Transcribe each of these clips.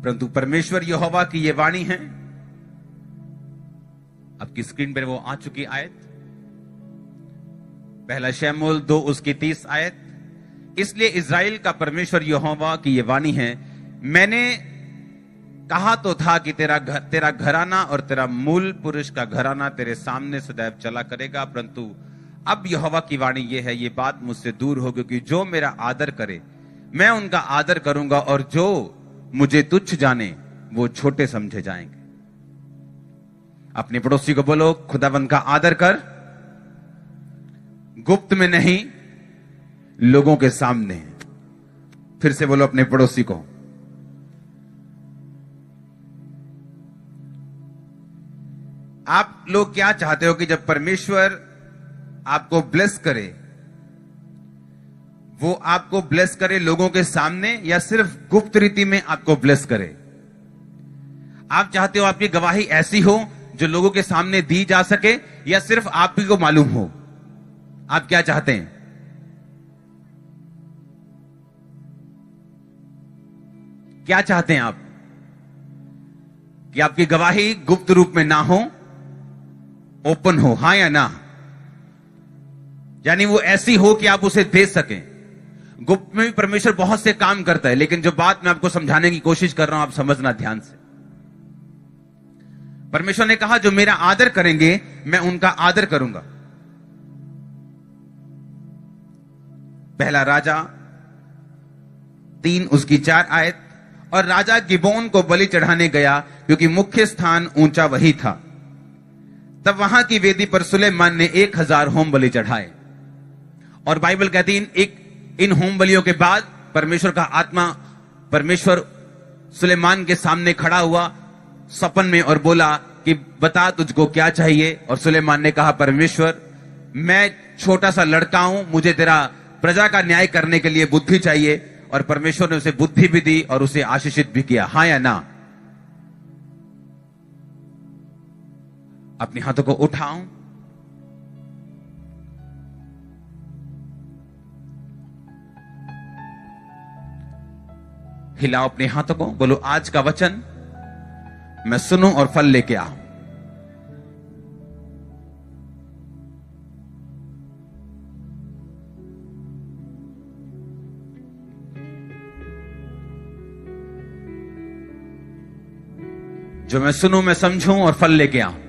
परंतु परमेश्वर यहोवा की ये वाणी है। आपकी स्क्रीन पर वो आ चुकी आयत, पहला शमूएल 2 उसकी 30 आयत। इसलिए इज़राइल का परमेश्वर यहोवा की ये वाणी है, मैंने कहा तो था कि तेरा घराना और तेरा मूल पुरुष का घराना तेरे सामने सदैव चला करेगा, परंतु अब यहोवा की वाणी ये है, ये बात मुझसे दूर हो, क्योंकि जो मेरा आदर करे मैं उनका आदर करूंगा, और जो मुझे तुच्छ जाने वो छोटे समझे जाएंगे। अपने पड़ोसी को बोलो, खुदावंद का आदर कर, गुप्त में नहीं, लोगों के सामने। फिर से बोलो अपने पड़ोसी को। आप लोग क्या चाहते हो कि जब परमेश्वर आपको ब्लेस करे, वो आपको ब्लेस करे लोगों के सामने, या सिर्फ गुप्त रीति में आपको ब्लेस करे? आप चाहते हो आपकी गवाही ऐसी हो जो लोगों के सामने दी जा सके, या सिर्फ आप ही को मालूम हो? आप क्या चाहते हैं? क्या चाहते हैं आप? कि आपकी गवाही गुप्त रूप में ना हो, ओपन हो, हां या ना? यानी वो ऐसी हो कि आप उसे दे सकें। गुप्त में भी परमेश्वर बहुत से काम करता है, लेकिन जो बात मैं आपको समझाने की कोशिश कर रहा हूं, आप समझना ध्यान से। परमेश्वर ने कहा जो मेरा आदर करेंगे मैं उनका आदर करूंगा। पहला राजा 3 उसकी 4 आयत। और राजा गिबोन को बलि चढ़ाने गया, क्योंकि मुख्य स्थान ऊंचा वही था। तब वहां की वेदी पर सुलेमान ने 1000 होम बलि चढ़ाए। और बाइबल कहती है इन होम बलियों के बाद परमेश्वर का आत्मा, परमेश्वर सुलेमान के सामने खड़ा हुआ सपन में और बोला कि बता तुझको क्या चाहिए। और सुलेमान ने कहा, परमेश्वर मैं छोटा सा लड़का हूं, मुझे तेरा प्रजा का न्याय करने के लिए बुद्धि चाहिए। और परमेश्वर ने उसे बुद्धि भी दी और उसे आशीषित भी किया। हां या ना? अपने हाथों को उठाऊं, हिलाओ अपने हाथों को, बोलो आज का वचन मैं सुनूं और फल लेके आऊं। जो मैं सुनूं, मैं समझूं और फल लेके आऊं।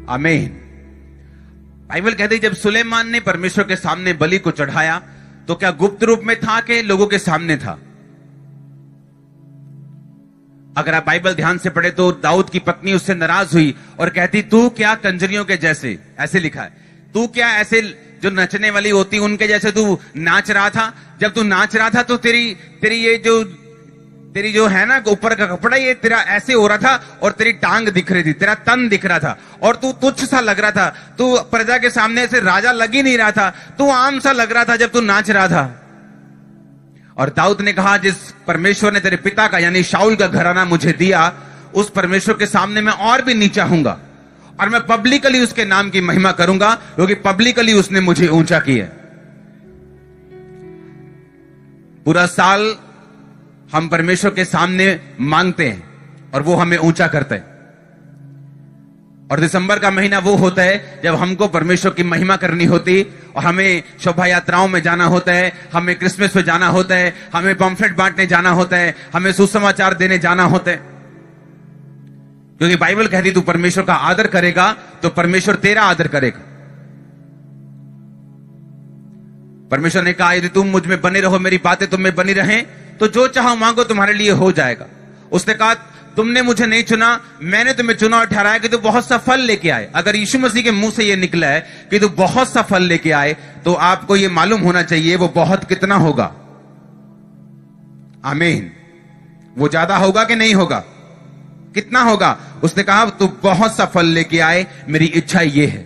आमीन। बाइबल कहती है जब सुलेमान ने परमेश्वर के सामने बलि को चढ़ाया तो क्या गुप्त रूप में था कि लोगों के सामने था? अगर आप बाइबल ध्यान से पढ़े तो दाऊद की पत्नी उससे नाराज हुई और कहती, तू क्या कंजरियों के जैसे, ऐसे लिखा है, तू क्या ऐसे जो नचने वाली होती उनके जैसे तू नाच रहा था? जब तू नाच रहा था तो तेरी जो है ना ऊपर का कपड़ा, ये तेरा ऐसे हो रहा था और तेरी टांग दिख रही थी, तेरा तन दिख रहा था और तू तुच्छ सा लग रहा था। तू प्रजा के सामने से राजा लग ही नहीं रहा था, तू आम सा लग रहा था जब तू नाच रहा था। और दाऊद ने कहा, जिस परमेश्वर ने तेरे पिता का यानी शाऊल का घराना मुझे दिया, उस परमेश्वर के सामने मैं और भी नीचा हूंगा और मैं पब्लिकली उसके नाम की महिमा करूंगा, क्योंकि पब्लिकली उसने मुझे ऊंचा किया। पूरा साल हम परमेश्वर के सामने मांगते हैं और वो हमें ऊंचा करता है। और दिसंबर का महीना वो होता है जब हमको परमेश्वर की महिमा करनी होती और हमें शोभा यात्राओं में जाना होता है, हमें क्रिसमस पे जाना होता है, हमें पम्फलेट बांटने जाना होता है, हमें सुसमाचार देने जाना होता है। क्योंकि बाइबल कहती तू परमेश्वर का आदर करेगा तो परमेश्वर तेरा आदर करेगा। परमेश्वर ने कहा, यदि तुम मुझ में बने रहो, मेरी बातें तुम में बनी रहें, तो जो चाहो मांगो तुम्हारे लिए हो जाएगा। उसने कहा, तुमने मुझे नहीं चुना, मैंने तुम्हें चुना और ठहराया कि तू बहुत सा फल लेके आए। अगर यीशु मसीह के मुंह से यह निकला है कि तू बहुत सा फल लेके आए, तो आपको यह मालूम होना चाहिए वो बहुत कितना होगा। आमीन। वो ज्यादा होगा कि नहीं होगा? कितना होगा? उसने कहा, तू बहुत सा फल लेके आए, मेरी इच्छा ये है।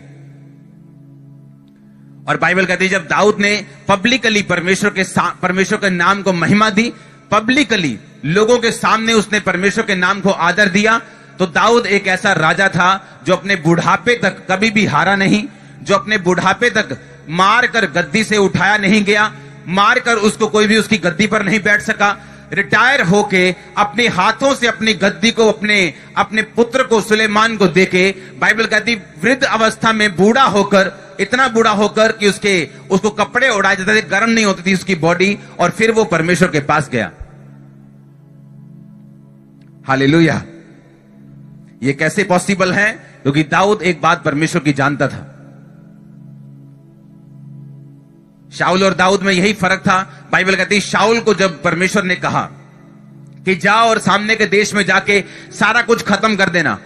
और बाइबल कहती है जब दाऊद ने पब्लिकली परमेश्वर के नाम को महिमा दी, पब्लिकली लोगों के सामने उसने परमेश्वर के नाम को आदर दिया, तो दाऊद एक ऐसा राजा था जो अपने बुढ़ापे तक कभी भी हारा नहीं, जो अपने बुढ़ापे तक मार कर गद्दी से उठाया नहीं गया, मार कर उसको कोई भी उसकी गद्दी पर नहीं बैठ सका। रिटायर होके अपने हाथों से अपनी गद्दी को अपने पुत्र को सुलेमान को देके, बाइबल कहती वृद्ध अवस्था में बूढ़ा होकर, इतना बूढ़ा होकर कि उसको कपड़े उड़ाए जाते थे, गर्म नहीं होती थी उसकी बॉडी, और फिर वो परमेश्वर के पास गया। हालेलुया। ये कैसे पॉसिबल है? क्योंकि दाऊद एक बात परमेश्वर की जानता था। शाऊल और दाऊद में यही फर्क था। बाइबल कहती है शाऊल को जब परमेश्वर ने कहा कि जाओ और सामने के देश में जाके सारा कुछ खत्म कर देना,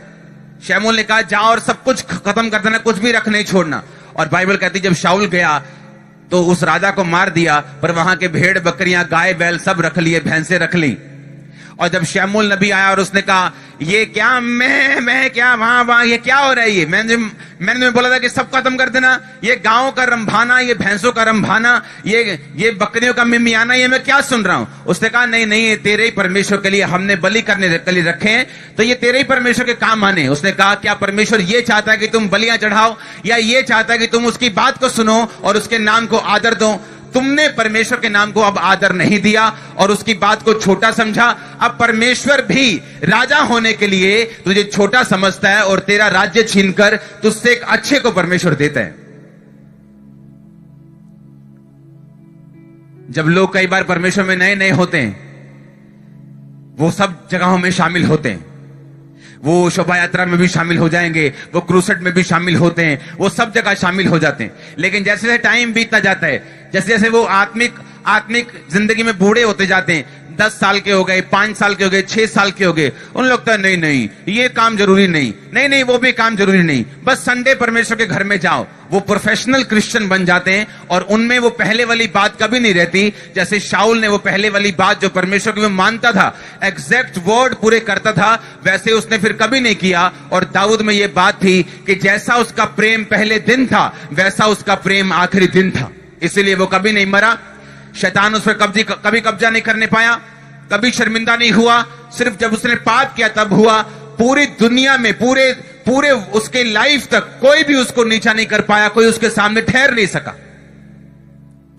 शमूएल ने कहा जाओ और सब कुछ खत्म कर देना, कुछ भी रख नहीं छोड़ना। और बाइबल कहती जब शाऊल गया तो उस राजा को मार दिया, पर वहां के भेड़ बकरियां गाय बैल सब रख लिए, भैंसे रख ली। और जब शमूएल नबी आया और उसने कहा ये क्या मैं क्या वहां ये क्या हो रहा है, ये मैंने बोला था कि सब खत्म कर देना, ये गांव का रंभाना, ये भैंसों का रंभाना, ये बकरियों का मिमियाना, ये मैं क्या सुन रहा हूं। उसने कहा नहीं नहीं, ये तेरे ही परमेश्वर के लिए हमने बलि करने के लिए रखे हैं, तो ये तेरे ही परमेश्वर के काम आने। उसने कहा क्या परमेश्वर ये चाहता है कि तुम बलियां चढ़ाओ, या ये चाहता है कि तुम उसकी बात को सुनो और उसके नाम को आदर दो? तुमने परमेश्वर के नाम को अब आदर नहीं दिया और उसकी बात को छोटा समझा। अब परमेश्वर भी राजा होने के लिए तुझे छोटा समझता है और तेरा राज्य छीनकर तुझसे एक अच्छे को परमेश्वर देता है। जब लोग कई बार परमेश्वर में नए नए होते हैं, वो सब जगहों में शामिल होते हैं, वो शोभा यात्रा में भी शामिल हो जाएंगे, वो क्रूसेड में भी शामिल होते हैं, वो सब जगह शामिल हो जाते हैं। लेकिन जैसे जैसे टाइम बीतता जाता है, जैसे जैसे वो आत्मिक जिंदगी में बूढ़े होते जाते हैं, 10 साल के हो गए, 5 साल के हो गए, 6 साल के हो गए, उन लगता है नहीं नहीं ये काम जरूरी नहीं, नहीं नहीं वो भी काम जरूरी नहीं, बस संडे परमेश्वर के घर में जाओ। वो प्रोफेशनल क्रिश्चियन बन जाते हैं और उनमें वो पहले वाली बात कभी नहीं रहती। जैसे शाऊल ने वो पहले वाली बात जो परमेश्वर की मानता था, एग्जैक्ट वर्ड पूरे करता था, वैसे उसने फिर कभी नहीं किया। और दाऊद में ये बात थी कि जैसा उसका प्रेम पहले दिन था वैसा उसका प्रेम आखिरी दिन था, इसीलिए वो कभी नहीं मरा। शैतान उस पर कभी कब्जा नहीं करने पाया, कभी शर्मिंदा नहीं हुआ। सिर्फ जब उसने पाप किया तब हुआ। पूरी दुनिया में पूरे उसके लाइफ तक कोई भी उसको नीचा नहीं कर पाया, कोई उसके सामने ठहर नहीं सका,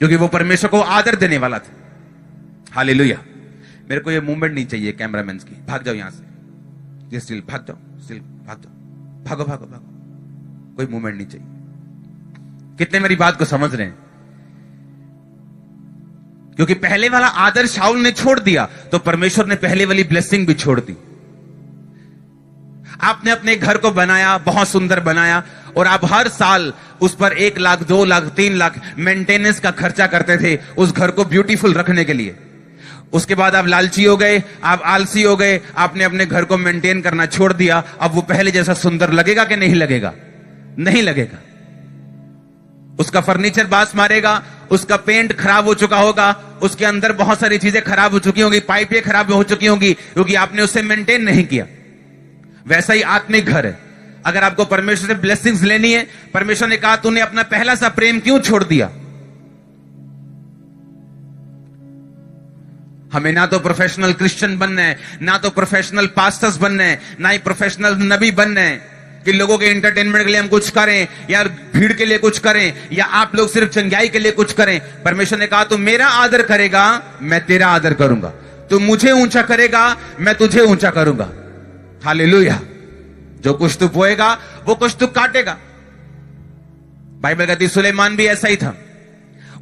क्योंकि वो परमेश्वर को आदर देने वाला था। हालेलुया। मेरे को ये मूवमेंट नहीं चाहिए कैमरामैन की। भाग जाओ यहां से, स्टिल भाग जाओ, स्टिल भाग जाओ, भागो भागो भागो, कोई मूवमेंट नहीं चाहिए। कितने मेरी बात को समझ रहे हैं? क्योंकि पहले वाला आदर शाऊल ने छोड़ दिया तो परमेश्वर ने पहले वाली ब्लेसिंग भी छोड़ दी। आपने अपने घर को बनाया, बहुत सुंदर बनाया, और आप हर साल उस पर 1 लाख 2 लाख 3 लाख मेंटेनेंस का खर्चा करते थे उस घर को ब्यूटीफुल रखने के लिए। उसके बाद आप लालची हो गए, आप आलसी हो गए, आपने अपने घर को मेंटेन करना छोड़ दिया। अब वो पहले जैसा सुंदर लगेगा कि नहीं लगेगा? नहीं लगेगा। उसका फर्नीचर बास मारेगा, उसका पेंट खराब हो चुका होगा, उसके अंदर बहुत सारी चीजें खराब हो चुकी होंगी, पाइपें खराब हो चुकी होंगी, क्योंकि आपने उसे मेंटेन नहीं किया। वैसा ही आत्मिक घर है। अगर आपको परमेश्वर से ब्लेसिंग्स लेनी है, परमेश्वर ने कहा तूने अपना पहला सा प्रेम क्यों छोड़ दिया? हमें ना तो प्रोफेशनल क्रिश्चियन बनना है, ना तो प्रोफेशनल पास्टर्स बनना है, ना ही प्रोफेशनल नबी बनना है कि लोगों के एंटरटेनमेंट के लिए हम कुछ करें, या भीड़ के लिए कुछ करें, या आप लोग सिर्फ चंगाई के लिए कुछ करें। परमेश्वर ने कहा तू मेरा आदर करेगा, मैं तेरा आदर करूंगा। तू मुझे ऊंचा करेगा, मैं तुझे ऊंचा करूंगा। हालेलुया। जो कुछ तू बोएगा वो कुछ तू काटेगा। बाइबल कहती सुलेमान भी ऐसा ही था।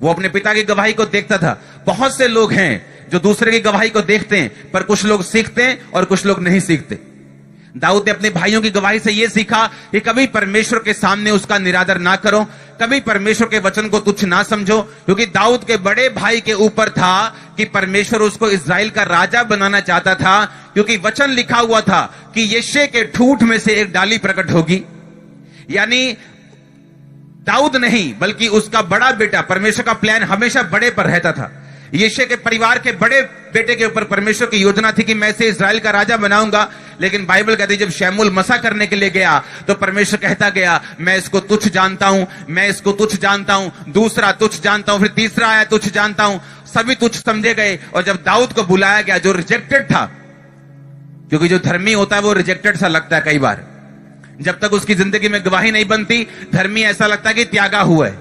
वो अपने पिता की गवाही को देखता था। बहुत से लोग हैं जो दूसरे की गवाही को देखते हैं, पर कुछ लोग सीखते हैं और कुछ लोग नहीं सीखते। दाऊद ने अपने भाइयों की गवाही से यह सीखा कि कभी परमेश्वर के सामने उसका निरादर ना करो, कभी परमेश्वर के वचन को तुच्छ ना समझो, क्योंकि दाऊद के बड़े भाई के ऊपर था कि परमेश्वर उसको इस्राएल का राजा बनाना चाहता था, क्योंकि वचन लिखा हुआ था कि यिशै के ठूंठ में से एक डाली प्रकट होगी। यानी दाऊद नहीं बल्कि उसका बड़ा बेटा, परमेश्वर का प्लान हमेशा बड़े पर रहता था। यिशै के परिवार के बड़े बेटे के ऊपर परमेश्वर की योजना थी कि मैं इसे इस्राएल का राजा बनाऊंगा। लेकिन बाइबल कहती जब शमूएल मसा करने के लिए गया तो परमेश्वर कहता गया मैं इसको तुच्छ जानता हूं, मैं इसको तुच्छ जानता हूं, दूसरा तुच्छ जानता हूं, फिर तीसरा आया तुच्छ जानता हूं, सभी तुच्छ समझे गए। और जब दाऊद को बुलाया गया जो रिजेक्टेड था, क्योंकि जो धर्मी होता है वो रिजेक्टेड सा लगता है कई बार। जब तक उसकी जिंदगी में गवाही नहीं बनती, धर्मी ऐसा लगता है कि त्यागा हुआ है।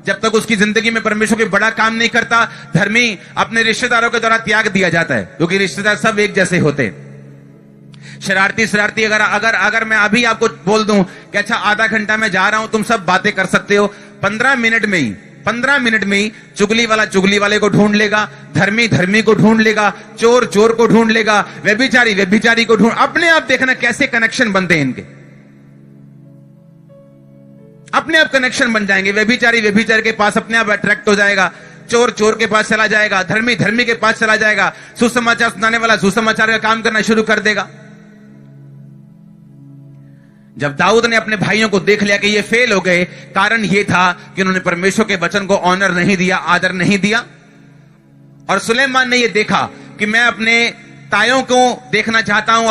जब तक उसकी जिंदगी में परमेश्वर कोई बड़ा काम नहीं करता, धर्मी अपने रिश्तेदारों के द्वारा त्याग दिया जाता है, क्योंकि रिश्तेदार सब एक जैसे होते हैं। शरारती अगर मैं अभी आपको बोल दूं कि अच्छा आधा घंटा मैं जा रहा हूं, तुम सब बातें कर सकते हो, 15 मिनट में ही चुगली वाला चुगली वाले को ढूंढ लेगा, धर्मी को ढूंढ लेगा, चोर को ढूंढ लेगा, व्यभिचारी को ढूंढ। अपने आप देखना कैसे कनेक्शन बनते हैं इनके, अपने आप कनेक्शन बन जाएंगे। व्यभिचारी के पास अपने आप अट्रैक्ट हो जाएगा, चोर के पास चला जाएगा, धर्मी के पास चला जाएगा, सुसमाचार सुनाने वाला सुसमाचार का काम करना शुरू कर देगा। जब दाऊद ने अपने भाइयों को देख लिया कि ये फेल हो गए, कारण ये था कि उन्होंने परमेश्वर के वचन को ऑनर नहीं दिया, आदर नहीं दिया। और सुलेमान ने ये देखा कि मैं अपने तायों को देखना चाहता हूं,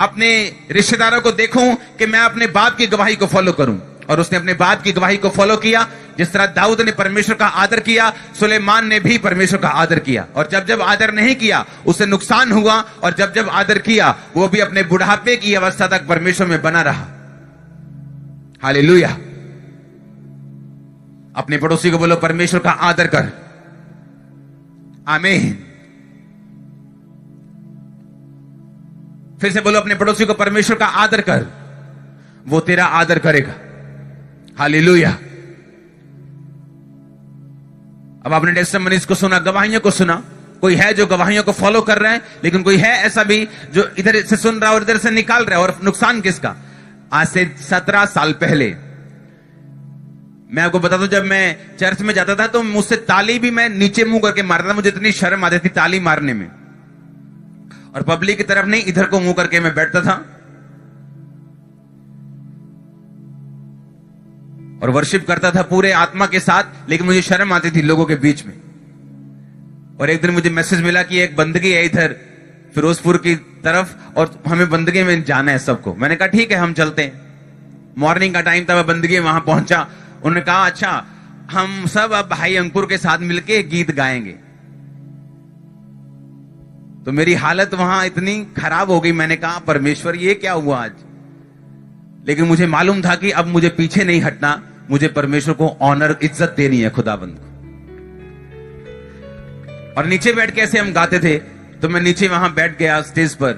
अपने रिश्तेदारों को देखूं कि मैं अपने बाप की गवाही को फॉलो करूं। और उसने अपने बाप की गवाही को फॉलो किया। जिस तरह दाऊद ने परमेश्वर का आदर किया, सुलेमान ने भी परमेश्वर का आदर किया। और जब जब आदर नहीं किया उसे नुकसान हुआ, और जब जब आदर किया वो भी अपने बुढ़ापे की अवस्था तक परमेश्वर में बना रहा। हालेलुया। अपने पड़ोसी को बोलो परमेश्वर का आदर कर। आमीन। फिर से बोलो अपने पड़ोसी को परमेश्वर का आदर कर, वो तेरा आदर करेगा। हालेलुया। अब आपने टेस्टिमनीज को सुना, गवाहियों को सुना। कोई है जो गवाहियों को फॉलो कर रहा है, लेकिन कोई है ऐसा भी जो इधर से सुन रहा है और इधर से निकाल रहा है। और नुकसान किसका? आज से 17 साल पहले मैं आपको बता दूं, जब मैं चर्च में जाता था तो मुझसे ताली भी मैं नीचे मुंह करके मारता था। मुझे इतनी शर्म आती थी ताली मारने में, और पब्लिक की तरफ नहीं, इधर को मुंह करके मैं बैठता था और वर्शिप करता था पूरे आत्मा के साथ, लेकिन मुझे शर्म आती थी लोगों के बीच में। और एक दिन मुझे मैसेज मिला कि एक बंदगी है इधर फिरोजपुर की तरफ, और हमें बंदगी में जाना है सबको। मैंने कहा ठीक है, हम चलते हैं। मॉर्निंग का टाइम था, मैं बंदगी में वहां पहुंचा। उन्होंने कहा अच्छा हम सब अब भाई अंकुर के साथ मिलके गीत गाएंगे। तो मेरी हालत वहां इतनी खराब हो गई, मैंने कहा परमेश्वर ये क्या हुआ आज। लेकिन मुझे मालूम था कि अब मुझे पीछे नहीं हटना, मुझे परमेश्वर को ऑनर, इज्जत देनी है, खुदाबंद को। और नीचे बैठ के ऐसे हम गाते थे, तो मैं नीचे वहां बैठ गया स्टेज पर।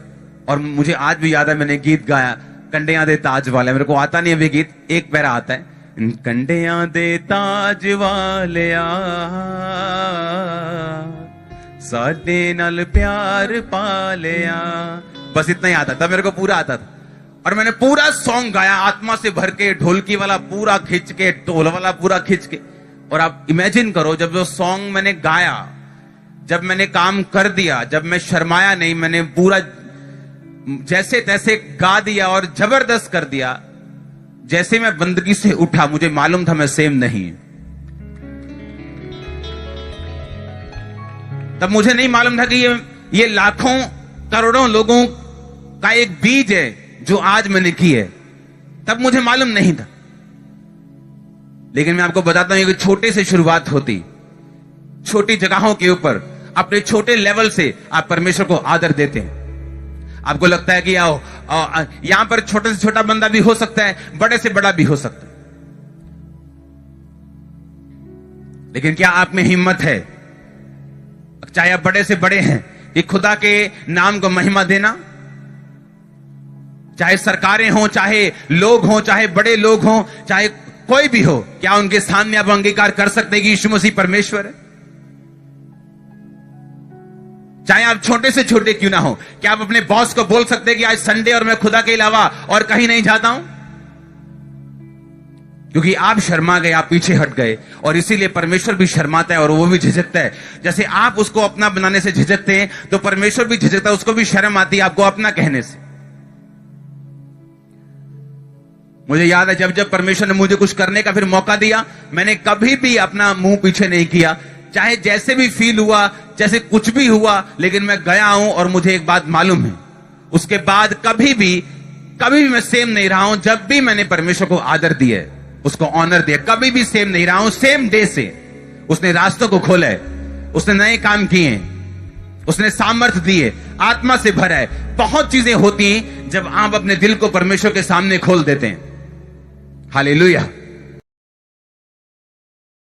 और मुझे आज भी याद है मैंने गीत गाया, कंडियां दे ताज वाले। मेरे को आता नहीं है गीत, एक पैरा आता है, कंडियां दे ताज वाले साडे नाल प्यार पा लिया। बस इतना ही आता था, मेरे को पूरा आता था। और मैंने पूरा सॉन्ग गाया आत्मा से भर के, ढोलकी वाला पूरा खींच के, ढोल वाला पूरा खींच के। और आप इमेजिन करो, जब वो सॉन्ग मैंने गाया, जब मैंने काम कर दिया, जब मैं शर्माया नहीं, मैंने पूरा जैसे तैसे गा दिया और जबरदस्त कर दिया। जैसे मैं बंदगी से उठा, मुझे मालूम था मैं सेम नहीं। तब मुझे नहीं मालूम था कि ये लाखों करोड़ों लोगों का एक बीज है जो आज मैंने की है। तब मुझे मालूम नहीं था। लेकिन मैं आपको बताता हूं कि छोटे से शुरुआत होती, छोटी जगहों के ऊपर, अपने छोटे लेवल से आप परमेश्वर को आदर देते हैं। आपको लगता है कि आओ यहां पर छोटे से छोटा बंदा भी हो सकता है, बड़े से बड़ा भी हो सकता है। लेकिन क्या आप में हिम्मत है, चाहे आप बड़े से बड़े हैं, कि खुदा के नाम को महिमा देना? चाहे सरकारें हों, चाहे लोग हों, चाहे बड़े लोग हों, चाहे कोई भी हो, क्या उनके सामने आप अंगीकार कर सकते हैं कि यीशु मसीह परमेश्वर है? चाहे आप छोटे से छोटे क्यों ना हो, क्या आप अपने बॉस को बोल सकते हैं कि आज संडे और मैं खुदा के अलावा और कहीं नहीं जाता हूं? क्योंकि आप शर्मा गए, आप पीछे हट गए, और इसीलिए परमेश्वर भी शर्माता है और वो भी झिझकता है। जैसे आप उसको अपना बनाने से झिझकते हैं, तो परमेश्वर भी झिझकता है, उसको भी शर्म आती है आपको अपना कहने से। मुझे याद है जब जब परमेश्वर ने मुझे कुछ करने का फिर मौका दिया, मैंने कभी भी अपना मुंह पीछे नहीं किया। चाहे जैसे भी फील हुआ, जैसे कुछ भी हुआ, लेकिन मैं गया हूं। और मुझे एक बात मालूम है, उसके बाद कभी भी मैं सेम नहीं रहा हूं। जब भी मैंने परमेश्वर को आदर दिया, उसको ऑनर दिया, कभी भी सेम नहीं रहा हूं। सेम डे से उसने रास्तों को खोला है, उसने नए काम किए, उसने सामर्थ्य दिए, आत्मा से भरा है। बहुत चीजें होती हैं जब आप अपने दिल को परमेश्वर के सामने खोल देते हैं। हालेलुया।